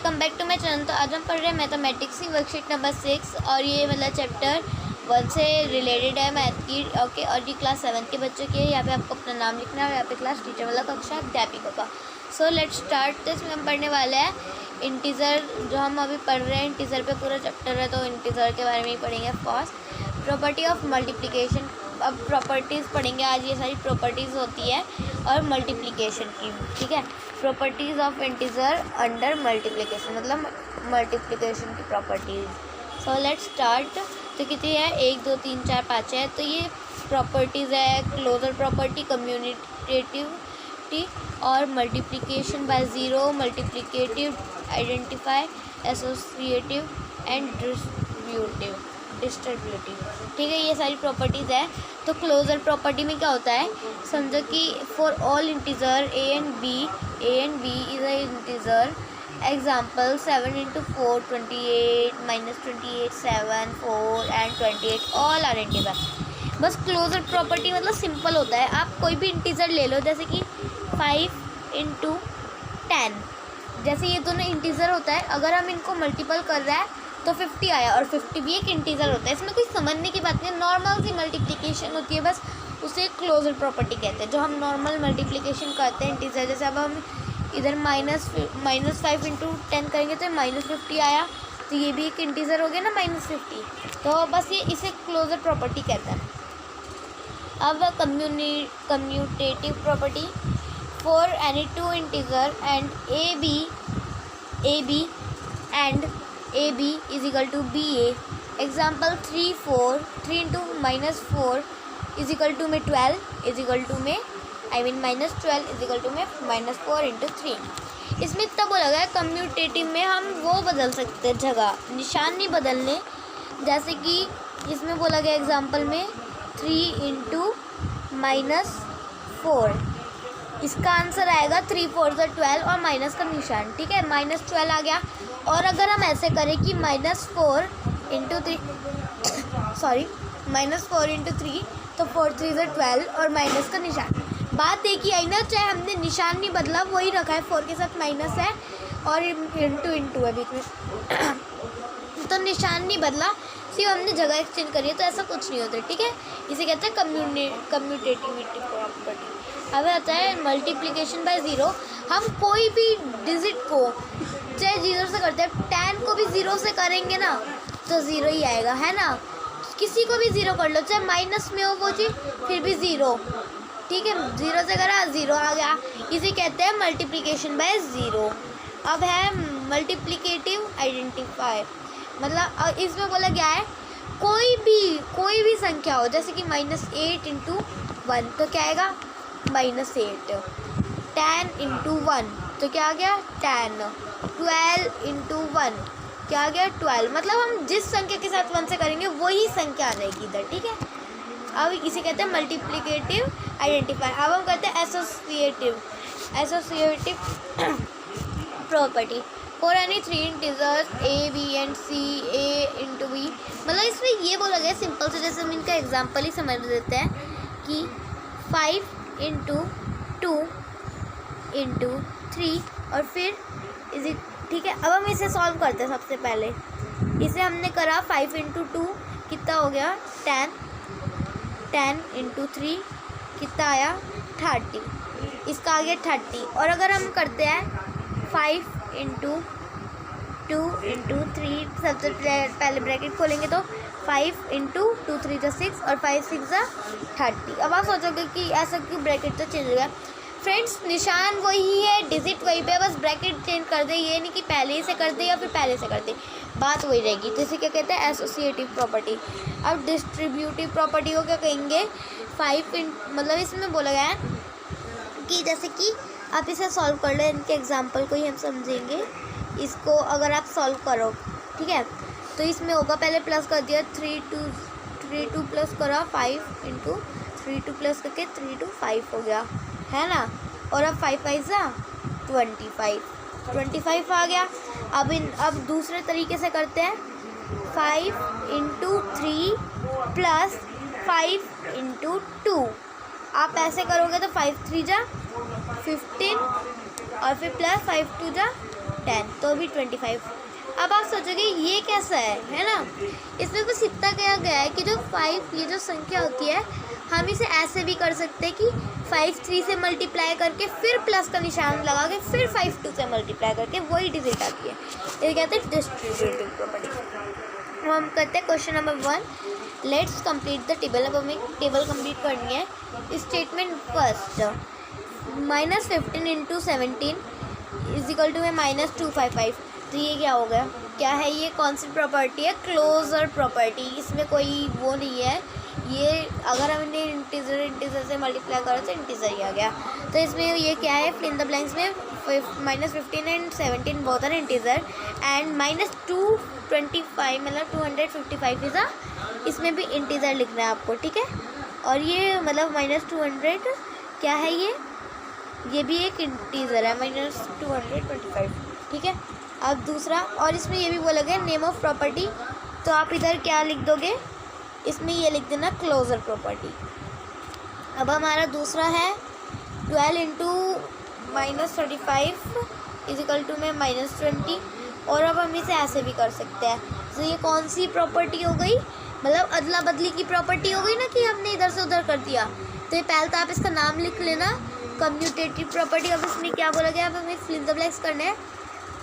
Welcome back to my channel. तो आज हम पढ़ रहे हैं मैथमेटिक्स की वर्कशीट नंबर 6 और ये मतलब चैप्टर 1 से रिलेटेड है मैथ की। ओके, और ये क्लास 7 के बच्चों की है। यहाँ पे आपको अपना नाम लिखना है और यहाँ पे क्लास टीचर वाला कक्षा अध्यापिका का। So let's start. तो इसमें हम पढ़ने वाले हैं इंटीजर, जो हम अभी पढ़ रहे हैं इंटीजर पे पूरा चैप्टर है, तो इंटीजर के बारे में ही पढ़ेंगे। First property of multiplication. अब प्रॉपर्टीज़ पढ़ेंगे आज, ये सारी प्रॉपर्टीज़ होती है और मल्टीप्लिकेशन की, ठीक है। Properties of integer under multiplication, मतलब मल्टीप्लिकेशन की प्रॉपर्टीज़। So let's start. तो कितनी है? 1 2 3 4 5 है। तो ये प्रॉपर्टीज़ है क्लोजर प्रॉपर्टी, कम्यूटेटिविटी और multiplication by zero, multiplicative, identify, associative and distributive, ठीक है। ये सारी प्रॉपर्टीज़ है। तो क्लोजर प्रॉपर्टी में क्या होता है, समझो कि for all integer A and B is a integer. Example 7 × 4 28 -28 7 4 and 28 all are integer. बस क्लोजर प्रॉपर्टी मतलब सिंपल होता है। आप कोई भी इंटीजर ले लो, जैसे कि 5 × 10, जैसे ये दोनों इंटीजर होता है, अगर हम इनको मल्टीपल कर रहा है तो 50 आया, और 50 भी एक इंटीजर होता है। इसमें कोई समझने की बात नहीं, नॉर्मल सी मल्टीप्लिकेशन होती है, बस उसे क्लोजर प्रॉपर्टी कहते हैं। जो हम नॉर्मल मल्टीप्लिकेशन करते हैं इंटीजर, जैसे अब हम इधर -5 × 10 करेंगे तो -50 आया, तो ये भी एक इंटीजर हो गया ना, -50। तो बस ये इसे क्लोजर प्रॉपर्टी कहते हैं। अब commutative property, for any two integer and A B and AB is equal to BA। Example 3 4 3 × -4 is equal to में 12 इज इक्वल टू में -12 इज इक्वल टू में -4 × 3। इसमें इतना बोला गया है। कम्यूटेटिव में हम वो बदल सकते हैं, जगह निशान नहीं बदलने। जैसे कि इसमें बोला गया एग्जाम्पल में 3 × -4, इसका आंसर आएगा 3 4 12 और माइनस का निशान, ठीक है। -12 आ गया। और अगर हम ऐसे करें कि -4 × 3 तो 4 3 12 और माइनस का निशान। बात एक ही आई ना, चाहे हमने निशान नहीं बदला, वही रखा है, 4 के साथ माइनस है और इंटू है बीच में तो निशान नहीं बदला, सिर्फ हमने जगह एक्सचेंज करी है, तो ऐसा कुछ नहीं होता, ठीक है। इसे कहते हैं कम्यूटेटिविटी प्रॉपर्टी। अब आता है मल्टीप्लिकेशन बाय ज़ीरो। हम कोई भी डिजिट को चाहे 0 से करते हैं, 10 को भी 0 से करेंगे ना तो 0 ही आएगा, है ना। किसी को भी 0 कर लो, चाहे माइनस में हो वो चीज़, फिर भी 0, ठीक है। 0 से करा 0 आ गया, इसे कहते हैं मल्टीप्लिकेशन बाय ज़ीरो। अब है मल्टीप्लिकेटिव आइडेंटिफाई, मतलब इसमें बोला गया है कोई भी संख्या हो, जैसे कि -8 × 1 तो क्या आएगा -8, 10 × 1 तो क्या आ गया 10, 12 × 1 क्या आ गया 12। मतलब हम जिस संख्या के साथ 1 से करेंगे वही संख्या आ जाएगी इधर, ठीक है। अब इसे कहते हैं मल्टीप्लिकेटिव आइडेंटिफाई। अब हम कहते हैं associative property, for any 3 integers A B and C A × B। मतलब इसमें ये बोला गया सिंपल से, जैसे हम इनका एग्जांपल ही समझ लेते हैं कि 5 × 2 × 3 और फिर ठीक है। अब हम इसे सॉल्व करते हैं। सबसे पहले इसे हमने करा 5 × 2 कितना हो गया 10 × 3 कितना आया 30, इसका आ गया 30। और अगर हम करते हैं 5 × 2 × 3, सबसे पहले ब्रैकेट खोलेंगे तो 5 × 2 3 6 और 5 6 30। अब आप सोचोगे कि ऐसा क्यों ब्रैकेट तो चेंज हो गया। फ्रेंड्स, निशान वही है, डिजिट वही पे, बस ब्रैकेट चेंज कर दे, ये नहीं कि पहले से कर दे या फिर पहले से कर दे, बात वही रहेगी। तो इसे क्या कहते हैं एसोसिएटिव प्रॉपर्टी। अब डिस्ट्रीब्यूटिव प्रॉपर्टी को क्या कहेंगे, मतलब इसमें बोला गया है कि जैसे कि आप इसे सॉल्व कर लो, इनके एग्जाम्पल को ही हम समझेंगे। इसको अगर आप सॉल्व करो, ठीक है, तो इसमें होगा पहले प्लस कर दिया 3 2 प्लस करा 5 × 3 2 प्लस करके 3 2 5 हो गया, है ना। और अब 5 5 25 आ गया। अब दूसरे तरीके से करते हैं 5 × 3 प्लस 5 × 2। आप ऐसे करोगे तो 5 3 जा 15 और फिर प्लस 5 2 जा 10, तो भी 25। अब आप सोचोगे ये कैसा है ना। इसमें बस इतना कहा गया है कि जो 5 ये जो संख्या होती है हम इसे ऐसे भी कर सकते हैं कि 5 3 से मल्टीप्लाई करके फिर प्लस का निशान लगा के फिर 5 2 से मल्टीप्लाई करके वही डिजिट आती है। ये कहते हैं डिस्ट्रीब्यूटिव प्रॉपर्टी। अब हम करते हैं question number 1। Let's complete the table. अब हमें टेबल कंप्लीट करनी है। Statement first, -15 into 17 is equal to है -255। तो ये क्या हो गया, क्या है ये? कौन सी प्रॉपर्टी है? Closure property. इसमें कोई वो नहीं है। ये अगर हमने इंटीजर से मल्टीप्लाई करा तो इंटीजर ही आ गया। तो इसमें ये क्या है? फिल इन द ब्लैंक्स में -15 and 17 both are integer and -225 मतलब 255 इज़ इसमें भी इंटीजर लिखना है आपको, ठीक है। और ये मतलब -200 क्या है ये भी एक इंटीजर है, -225, ठीक है। अब दूसरा, और इसमें ये भी बोला गया नेम ऑफ प्रॉपर्टी, तो आप इधर क्या लिख दोगे? इसमें ये लिख देना क्लोजर प्रॉपर्टी। अब हमारा दूसरा है 12 इंटू -35 इज इक्वल टू में -20। और अब हम इसे ऐसे भी कर सकते हैं। तो ये कौन सी प्रॉपर्टी हो गई? मतलब अदला बदली की प्रॉपर्टी हो गई ना, कि हमने इधर से उधर कर दिया। तो ये पहले तो आप इसका नाम लिख लेना, कम्यूटेटिव प्रॉपर्टी। अब इसमें क्या बोला गया? अब हमें फिल इन द ब्लैंक्स करना है।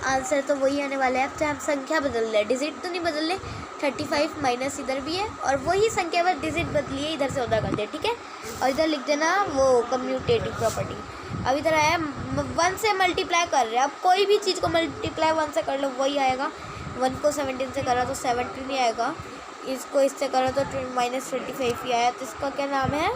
आंसर तो वही आने वाला है। अब चाहे हम संख्या बदल रहे, डिजिट तो नहीं बदल रहे। 35 माइनस इधर भी है और वही संख्या बस डिजिट बदली है, इधर से उधर कर दिया, ठीक है। और इधर लिख देना वो कम्यूटेटिव प्रॉपर्टी। अब इधर आया 1 से मल्टीप्लाई कर रहे हैं। अब कोई भी चीज़ को मल्टीप्लाई 1 से कर लो वही आएगा। 1 को 17 से करा तो 17 ही आएगा। इसको इससे करा तो -25 ही आया। तो इसका क्या नाम है?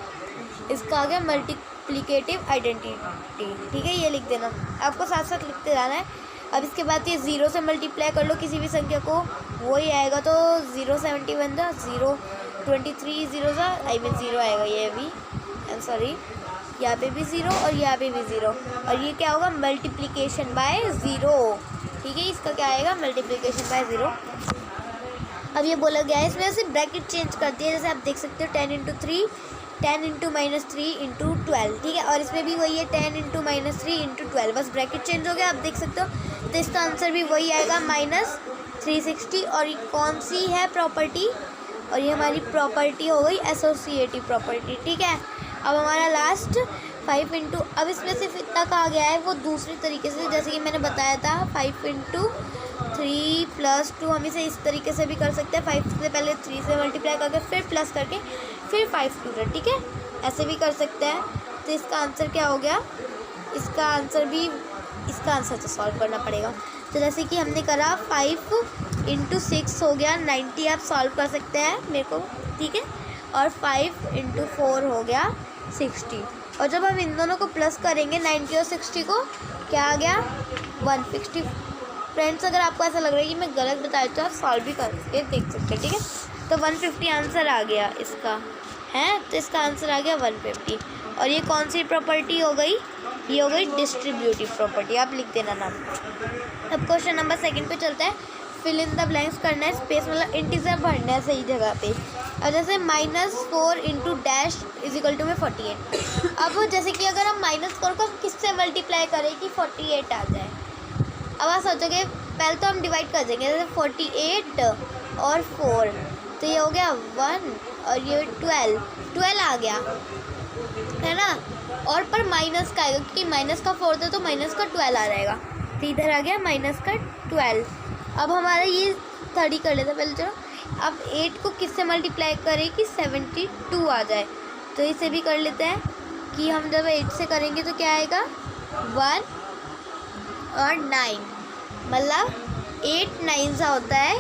इसका आ गया मल्टीप्लिकेटिव आइडेंटिटी, ठीक है। ये लिख देना, आपको साथ साथ लिखते जाना है। अब इसके बाद ये 0 से मल्टीप्लाई कर लो किसी भी संख्या को, वही आएगा। तो 071 था, 023 0 था, 0 आएगा। ये भी सॉरी, यहाँ पे भी 0 और यहाँ पे भी 0। और ये क्या होगा? मल्टीप्लिकेशन बाय 0, ठीक है। इसका क्या आएगा? Multiplication bye 0। अब ये बोला गया है, इसमें सिर्फ ब्रैकेट चेंज करती है। जैसे आप देख सकते हो 10 इंटू 3, 10 इंटू -3 इंटू 12, ठीक है। और इसमें भी वही है 10 इंटू -3 इंटू 12, बस ब्रैकेट चेंज हो गया, आप देख सकते हो। तो इसका आंसर भी वही आएगा -360। और ये कौन सी है प्रॉपर्टी? और ये हमारी प्रॉपर्टी हो गई एसोसिएटिव प्रॉपर्टी, ठीक है। अब हमारा लास्ट 5 इंटू, अब इसमें सिर्फ इतना कहा गया है वो दूसरी तरीके से, जैसे कि मैंने बताया था 5 इंटू 3 + 2 हम इसे इस तरीके से भी कर सकते हैं। 5 से पहले 3 से मल्टीप्लाई करके फिर प्लस करके फिर 5 2, ठीक है। ऐसे भी कर सकते हैं। तो इसका आंसर क्या हो गया? इसका आंसर तो सॉल्व करना पड़ेगा। तो जैसे कि हमने करा 5 इंटू 6 हो गया 90, आप सॉल्व कर सकते हैं मेरे को, ठीक है। और 5 इंटू 4 हो गया 60। और जब हम इन दोनों को प्लस करेंगे 90 और 60 को, क्या आ गया? 160। फ्रेंड्स, अगर आपको ऐसा लग रहा है कि मैं गलत बताया तो आप सॉल्व भी करके देख सकते हैं, ठीक है। तो 150 आंसर आ गया इसका, है। तो इसका आंसर आ गया 150। और ये कौन सी प्रॉपर्टी हो गई? ये हो गई डिस्ट्रीब्यूटिव प्रॉपर्टी, आप लिख देना नाम। अब क्वेश्चन नंबर 2 पे चलते हैं। फिल इन द ब्लैंक्स करना है, स्पेस मतलब इंटीजर भरना है सही जगह पे। और जैसे -4 into dash is equal to में 48। अब जैसे कि अगर हम -4 को किससे मल्टीप्लाई करें कि 48 आ जाए। अब आप सोचोगे, पहले तो हम डिवाइड कर देंगे, जैसे 48 और 4, तो ये हो गया 1 और ये 12 आ गया, है ना। और पर माइनस का आएगा, क्योंकि माइनस का 4 था तो माइनस का 12 आ जाएगा। तो इधर आ गया -12। अब हमारा ये 30 कर लेते पहले, चलो। अब 8 को किससे मल्टीप्लाई करें कि 72 आ जाए। तो इसे भी कर लेते हैं कि हम जब 8 से करेंगे तो क्या आएगा? 1 और 9, मतलब 8 9 सा होता है,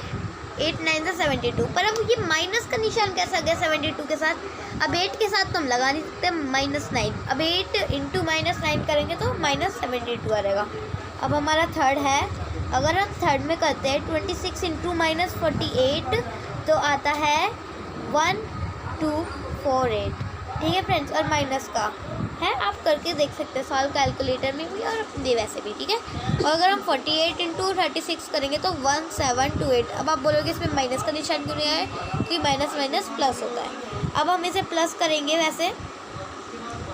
8 9 सा 72। पर अब ये माइनस का निशान कैसा गया 72 के साथ? अब 8 के साथ तो हम लगा नहीं सकते, -9। अब 8 इंटू -9 करेंगे तो -72 आ जाएगा। अब हमारा थर्ड है, अगर हम थर्ड में करते हैं 26 इंटू -48 तो आता है 1248, ठीक है फ्रेंड्स। और माइनस का है, आप करके देख सकते हैं सॉल्व कैलकुलेटर में भी और अपने वैसे भी, ठीक है। और अगर हम 48 इंटू 36 करेंगे तो 1728। अब आप बोलोगे इसमें माइनस का निशान क्यों नहीं आया? क्योंकि माइनस प्लस होता है। अब हम इसे प्लस करेंगे वैसे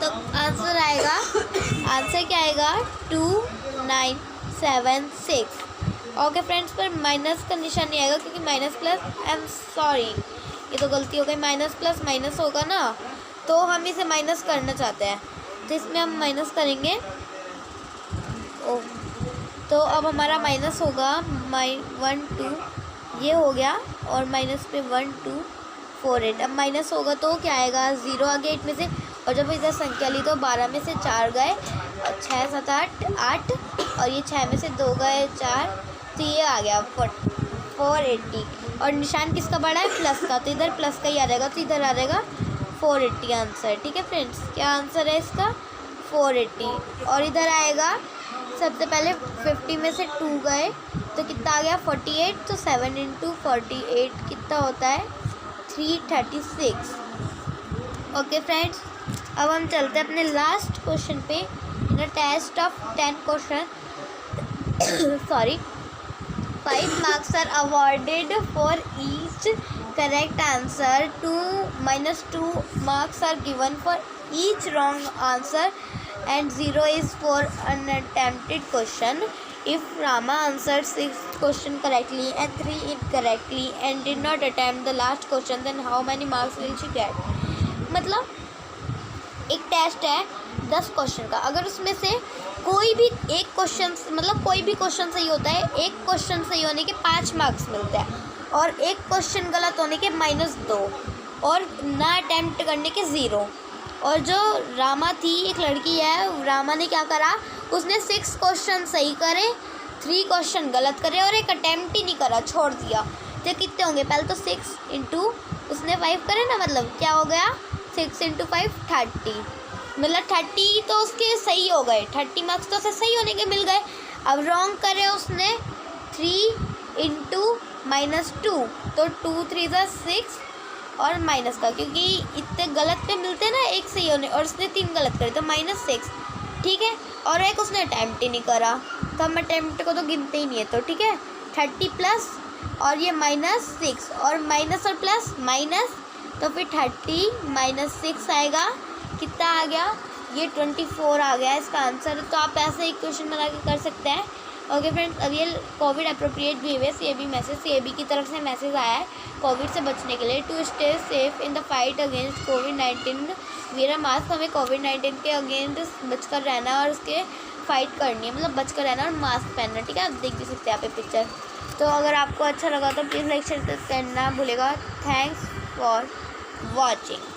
तो आंसर आएगा, आंसर क्या आएगा? 296 7 6। ओके फ्रेंड्स, पर माइनस का निशान नहीं आएगा क्योंकि minus plus, I am sorry ये तो गलती हो गई, माइनस प्लस माइनस होगा ना, तो हम इसे माइनस करना चाहते हैं तो इसमें हम माइनस करेंगे। ओ तो अब हमारा माइनस होगा 1 2, ये हो गया, और माइनस पे 1 2 4 8। अब माइनस होगा तो क्या आएगा, 0 आ गया 8 में से, और जब इधर संख्या ली तो 12 में से 4 गए, और 6 7 8, और ये 6 में से 2 गए 4, तो ये आ गया 480। और निशान किसका बड़ा है, प्लस का, तो इधर प्लस का ही आ जाएगा, तो इधर आ जाएगा 480 आंसर। ठीक है फ्रेंड्स, क्या आंसर है इसका, 480। और इधर आएगा सबसे पहले 50 में से 2 गए तो कितना आ गया 48, तो 7 × 48 कितना होता है 336। ओके फ्रेंड्स, अब हम चलते हैं अपने लास्ट क्वेश्चन पे। In a test of 10 question sorry 5 marks are awarded for each correct answer, 2 marks are given for each wrong answer, and 0 is for unattempted question. If Rama answered 6 question correctly and 3 incorrectly and did not attempt the last question, then how many marks will she get? मतलब एक test है 10 question का, अगर उसमें से कोई भी एक क्वेश्चन, मतलब कोई भी क्वेश्चन सही होता है, एक क्वेश्चन सही होने के 5 मार्क्स मिलते हैं, और एक क्वेश्चन गलत होने के -2, और ना अटैम्प्ट करने के 0। और जो रामा थी, एक लड़की है, रामा ने क्या करा, उसने 6 क्वेश्चन सही करे, 3 क्वेश्चन गलत करे, और एक अटैम्प्ट ही नहीं करा, छोड़ दिया। तो कितने होंगे, पहले तो 6 × उसने 5 करे ना, मतलब क्या हो गया 6 × 5 30, मतलब 30 तो उसके सही हो गए, 30 मार्क्स तो उसे सही होने के मिल गए। अब रॉन्ग करे उसने 3 × -2, तो 2 3 6, और माइनस का, क्योंकि इतने गलत पे मिलते हैं ना एक सही होने, और उसने 3 गलत करे तो -6। ठीक है, और एक उसने अटैम्प्ट ही नहीं करा, तो हम अटैम्प्ट को तो गिनते ही नहीं है। तो ठीक है, 30 प्लस और ये -6, और माइनस और प्लस माइनस, तो फिर 30 - 6 आएगा, कितना आ गया, ये 24 आ गया इसका आंसर। तो आप ऐसे एक क्वेश्चन बना के कर सकते हैं। ओके फ्रेंड्स, अब ये कोविड अप्रोप्रिएट बिहेवियर सीएबी की तरफ से मैसेज आया है कोविड से बचने के लिए। To stay safe in the fight against कोविड-19 वेयर अ मास्क। हमें कोविड-19 के अगेंस्ट बचकर रहना और उसके फाइट करनी है, मतलब बचकर रहना और मास्क पहनना। ठीक है, आप देख भी सकते हैं यहाँ पे पिक्चर। तो अगर आपको अच्छा लगा तो प्लीज़ लाइक शेयर करना भूलेगा। Thanks for watching.